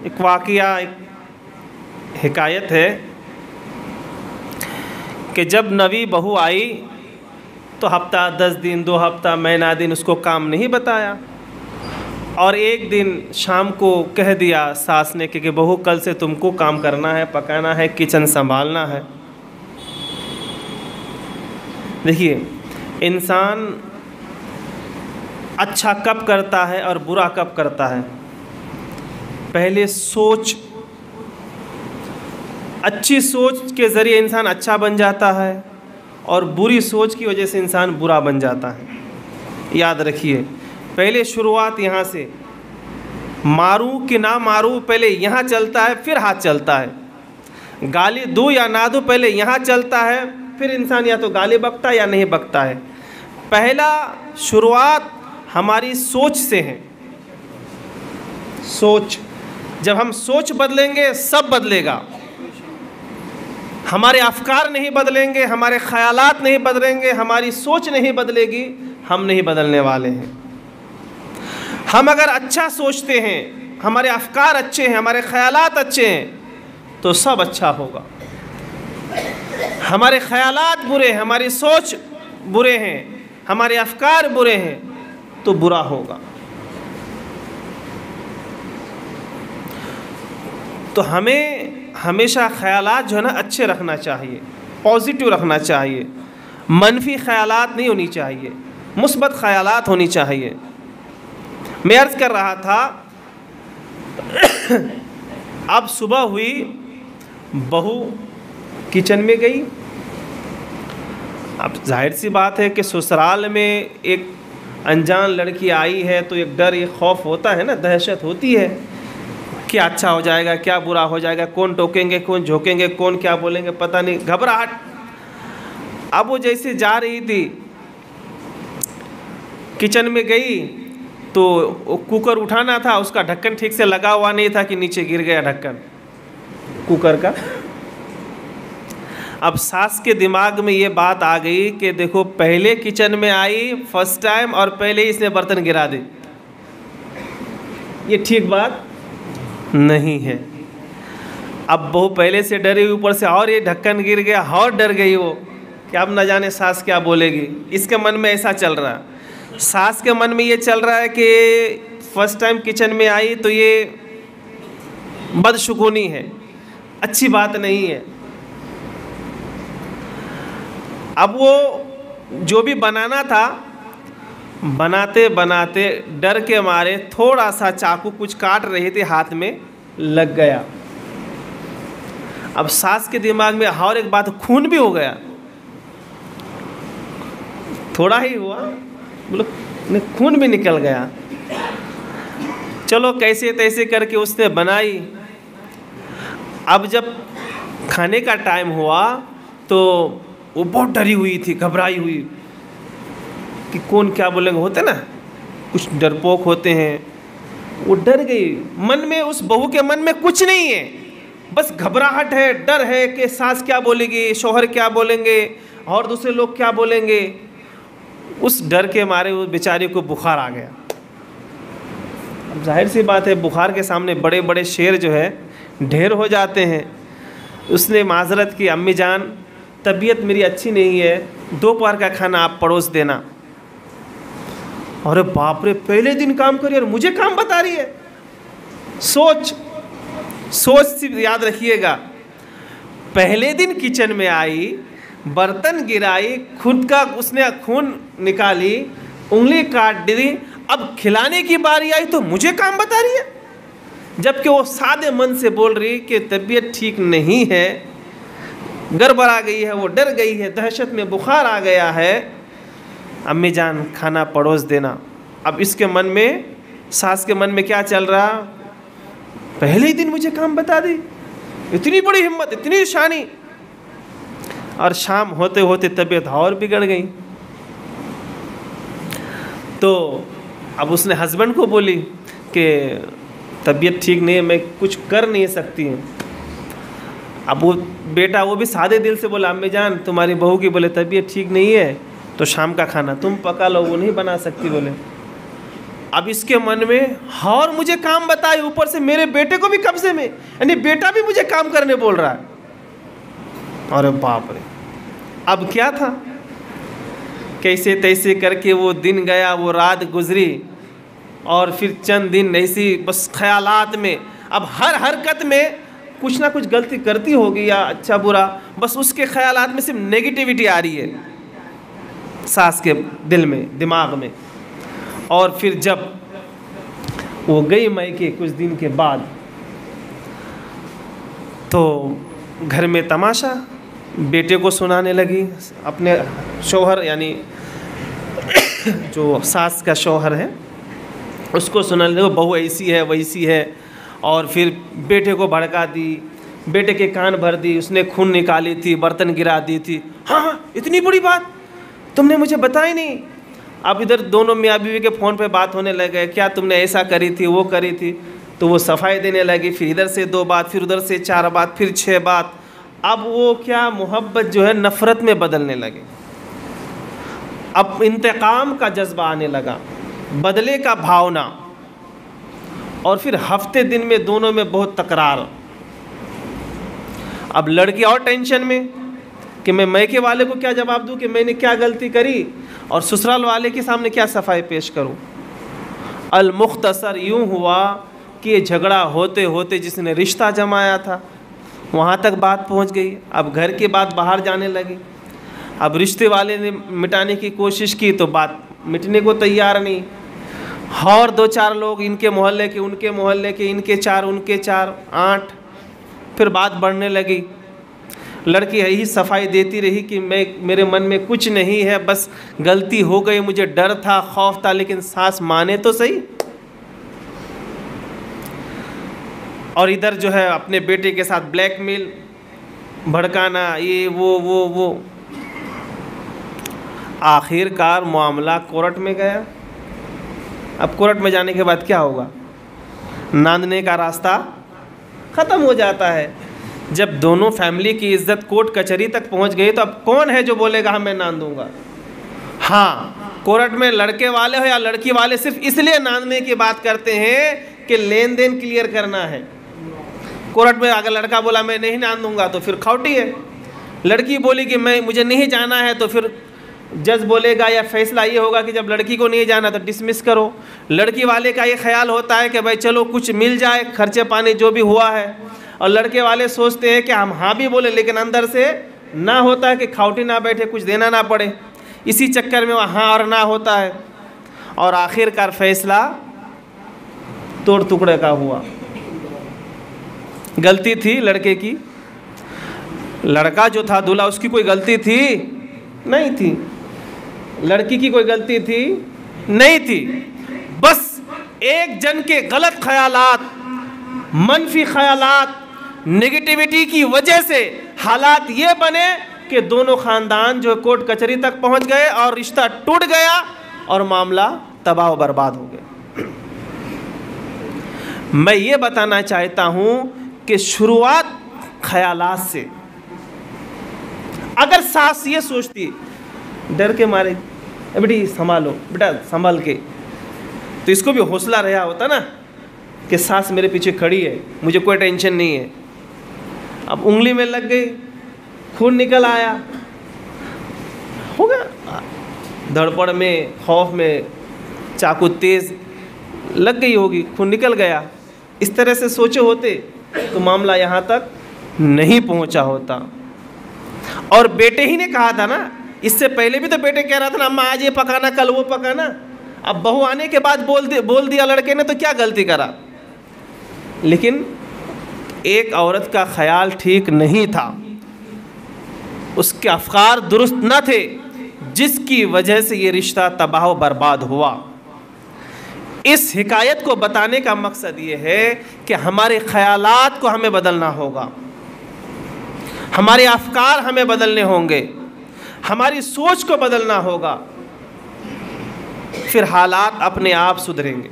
एक वाक़या, एक हिकायत है कि जब नवी बहू आई तो हफ्ता 10 दिन, 2 हफ्ता, महीना दिन उसको काम नहीं बताया, और एक दिन शाम को कह दिया सास ने कि बहू कल से तुमको काम करना है, पकाना है, किचन संभालना है। देखिए, इंसान अच्छा कब करता है और बुरा कब करता है। पहले सोच, अच्छी सोच के ज़रिए इंसान अच्छा बन जाता है और बुरी सोच की वजह से इंसान बुरा बन जाता है। याद रखिए, पहले शुरुआत यहाँ से, मारूं कि ना मारूं पहले यहाँ चलता है, फिर हाथ चलता है। गाली दूं या ना दूं पहले यहाँ चलता है, फिर इंसान या तो गाली बकता है या नहीं बकता है। पहला शुरुआत हमारी सोच से है। सोच, जब हम सोच बदलेंगे सब बदलेगा। हमारे अफकार नहीं बदलेंगे, हमारे ख़यालात नहीं बदलेंगे, हमारी सोच नहीं बदलेगी, हम नहीं बदलने वाले हैं। हम अगर अच्छा सोचते हैं, हमारे अफकार अच्छे हैं, हमारे ख़यालात अच्छे हैं, तो सब अच्छा होगा। हमारे ख़यालात बुरे हैं, हमारी सोच बुरे हैं, हमारे अफकार बुरे हैं, तो बुरा होगा। तो हमें हमेशा ख़यालात जो है ना अच्छे रखना चाहिए, पॉजिटिव रखना चाहिए, मनफी ख़यालात नहीं होनी चाहिए, मुस्बत ख़यालात होनी चाहिए। मैं अर्ज़ कर रहा था, अब सुबह हुई, बहू किचन में गई। अब जाहिर सी बात है कि ससुराल में एक अनजान लड़की आई है तो एक डर, एक खौफ होता है ना, दहशत होती है, क्या अच्छा हो जाएगा, क्या बुरा हो जाएगा, कौन टोकेंगे, कौन झोंकेंगे, कौन क्या बोलेंगे, पता नहीं, घबराहट। अब वो जैसे जा रही थी, किचन में गई तो कुकर उठाना था, उसका ढक्कन ठीक से लगा हुआ नहीं था कि नीचे गिर गया ढक्कन कुकर का। अब सास के दिमाग में ये बात आ गई कि देखो, पहले किचन में आई फर्स्ट टाइम और पहले ही इसने बर्तन गिरा दी, ये ठीक बात नहीं है। अब बहू पहले से डरी, ऊपर से और ये ढक्कन गिर गया, और डर गई वो कि अब न जाने सास क्या बोलेगी। इसके मन में ऐसा चल रहा है। सास के मन में ये चल रहा है कि फर्स्ट टाइम किचन में आई तो ये बदशुगुनी है, अच्छी बात नहीं है। अब वो जो भी बनाना था, बनाते बनाते डर के मारे थोड़ा सा चाकू कुछ काट रही थी, हाथ में लग गया। अब सास के दिमाग में और एक बात, खून भी हो गया, थोड़ा ही हुआ, बोलो खून भी निकल गया। चलो कैसे तैसे करके उसने बनाई। अब जब खाने का टाइम हुआ तो वो बहुत डरी हुई थी, घबराई हुई कि कौन क्या बोलेंगे, होते ना कुछ डरपोक होते हैं, वो डर गई। मन में, उस बहू के मन में कुछ नहीं है, बस घबराहट है, डर है कि सास क्या बोलेगी, शौहर क्या बोलेंगे और दूसरे लोग क्या बोलेंगे। उस डर के मारे उस बेचारी को बुखार आ गया। अब जाहिर सी बात है, बुखार के सामने बड़े बड़े शेर जो है ढेर हो जाते हैं। उसने माजरत की, अम्मी जान तबीयत मेरी अच्छी नहीं है, दोपहर का खाना आप परोस देना। अरे बाप रे, पहले दिन काम करी और मुझे काम बता रही है। सोच से याद रखिएगा, पहले दिन किचन में आई, बर्तन गिराई, खुद का उसने खून निकाली, उंगली काट दी, अब खिलाने की बारी आई तो मुझे काम बता रही है। जबकि वो सादे मन से बोल रही कि तबीयत ठीक नहीं है, गड़बड़ा गई है, वो डर गई है, दहशत में बुखार आ गया है, अम्मी जान खाना परोस देना। अब इसके मन में, सास के मन में क्या चल रहा, पहले ही दिन मुझे काम बता दी, इतनी बड़ी हिम्मत, इतनी शानी। और शाम होते होते तबीयत और बिगड़ गई। तो अब उसने हस्बैंड को बोली कि तबीयत ठीक नहीं है, मैं कुछ कर नहीं सकती हूँ। अब वो बेटा, वो भी सादे दिल से बोला, अम्मी जान तुम्हारी बहू की बोले तबीयत ठीक नहीं है तो शाम का खाना तुम पका लो, वो नहीं बना सकती बोले। अब इसके मन में और मुझे काम बताए, ऊपर से मेरे बेटे को भी कब्जे में, यानी बेटा भी मुझे काम करने बोल रहा है। अरे बाप रे, अब क्या था? कैसे तैसे करके वो दिन गया, वो रात गुजरी, और फिर चंद दिन ऐसी बस ख्यालात में, अब हर हरकत में कुछ ना कुछ गलती करती होगी या अच्छा बुरा, बस उसके ख्यालात में सिर्फ नेगेटिविटी आ रही है सास के दिल में, दिमाग में। और फिर जब वो गई मायके कुछ दिन के बाद, तो घर में तमाशा बेटे को सुनाने लगी, अपने शौहर यानी जो सास का शौहर है उसको सुनाने लगी, बहू ऐसी है वैसी है, और फिर बेटे को भड़का दी, बेटे के कान भर दी, उसने खून निकाली थी, बर्तन गिरा दी थी। हाँ, इतनी बड़ी बात तुमने मुझे बताई नहीं। अब इधर दोनों मियाँ बीवी के फ़ोन पे बात होने लगे, क्या तुमने ऐसा करी थी, वो करी थी, तो वो सफाई देने लगी, फिर इधर से 2 बात, फिर उधर से 4 बात, फिर 6 बात। अब वो क्या मोहब्बत जो है नफ़रत में बदलने लगे, अब इंतकाम का जज्बा आने लगा, बदले का भावना, और फिर हफ्ते दिन में दोनों में बहुत तकरार। अब लड़की और टेंशन में कि मैं मायके वाले को क्या जवाब दूं कि मैंने क्या गलती करी, और ससुराल वाले के सामने क्या सफाई पेश करूं। अल मुख्तसर यूं हुआ कि ये झगड़ा होते होते जिसने रिश्ता जमाया था वहाँ तक बात पहुँच गई। अब घर की बात बाहर जाने लगी, अब रिश्ते वाले ने मिटाने की कोशिश की तो बात मिटने को तैयार नहीं, और 2-4 लोग, इनके मोहल्ले के, उनके मोहल्ले के, इनके 4 उनके 4, 8, फिर बात बढ़ने लगी। लड़की यही सफाई देती रही कि मेरे मन में कुछ नहीं है, बस गलती हो गई, मुझे डर था, खौफ था, लेकिन सास माने तो सही। और इधर जो है अपने बेटे के साथ ब्लैकमेल, भड़काना, ये वो। आखिरकार मामला कोर्ट में गया। अब कोर्ट में जाने के बाद क्या होगा? नांदने का रास्ता ख़त्म हो जाता है। जब दोनों फैमिली की इज्जत कोर्ट कचहरी तक पहुंच गई तो अब कौन है जो बोलेगा हाँ मैं नांद दूंगा? हाँ, कोर्ट में लड़के वाले हो या लड़की वाले सिर्फ इसलिए नांदने की बात करते हैं कि लेन देन क्लियर करना है। कोर्ट में अगर लड़का बोला मैं नहीं नांद दूंगा तो फिर खौटी है, लड़की बोली कि मुझे नहीं जाना है तो फिर जज बोलेगा या फैसला ये होगा कि जब लड़की को नहीं जाना तो डिसमिस करो। लड़की वाले का ये ख्याल होता है कि भाई चलो कुछ मिल जाए, खर्चे पानी जो भी हुआ है, और लड़के वाले सोचते हैं कि हम हाँ भी बोले लेकिन अंदर से ना होता है कि खाउटी ना बैठे, कुछ देना ना पड़े। इसी चक्कर में वह हाँ और ना होता है, और आखिरकार फैसला तोड़ टुकड़े का हुआ। गलती थी लड़के की, लड़का जो था दूल्हा उसकी कोई गलती थी नहीं थी, लड़की की कोई गलती थी नहीं थी, बस एक जन के गलत ख्यालात, मनफी ख्यालात, नेगेटिविटी की वजह से हालात ये बने कि दोनों ख़ानदान जो कोर्ट कचहरी तक पहुंच गए और रिश्ता टूट गया और मामला तबाह व बर्बाद हो गया। मैं ये बताना चाहता हूं कि शुरुआत ख्यालात से, अगर सास ये सोचती डर के मारे बेटी संभालो, बेटा संभाल के, तो इसको भी हौसला रहा होता ना कि सास मेरे पीछे खड़ी है, मुझे कोई टेंशन नहीं है। अब उंगली में लग गई, खून निकल आया, हो गया, धड़पड़ में, खौफ में चाकू तेज लग गई होगी, खून निकल गया। इस तरह से सोचे होते तो मामला यहाँ तक नहीं पहुँचा होता। और बेटे ही ने कहा था ना, इससे पहले भी तो बेटे कह रहा था ना अम्मा आज ये पकाना कल वो पकाना। अब बहू आने के बाद बोल दिया लड़के ने, तो क्या गलती करा? लेकिन एक औरत का ख्याल ठीक नहीं था, उसके अफकार दुरुस्त न थे, जिसकी वजह से ये रिश्ता तबाह व बर्बाद हुआ। इस हिकायत को बताने का मकसद ये है कि हमारे ख्यालात को हमें बदलना होगा, हमारे अफकार हमें बदलने होंगे, हमारी सोच को बदलना होगा, फिर हालात अपने आप सुधरेंगे।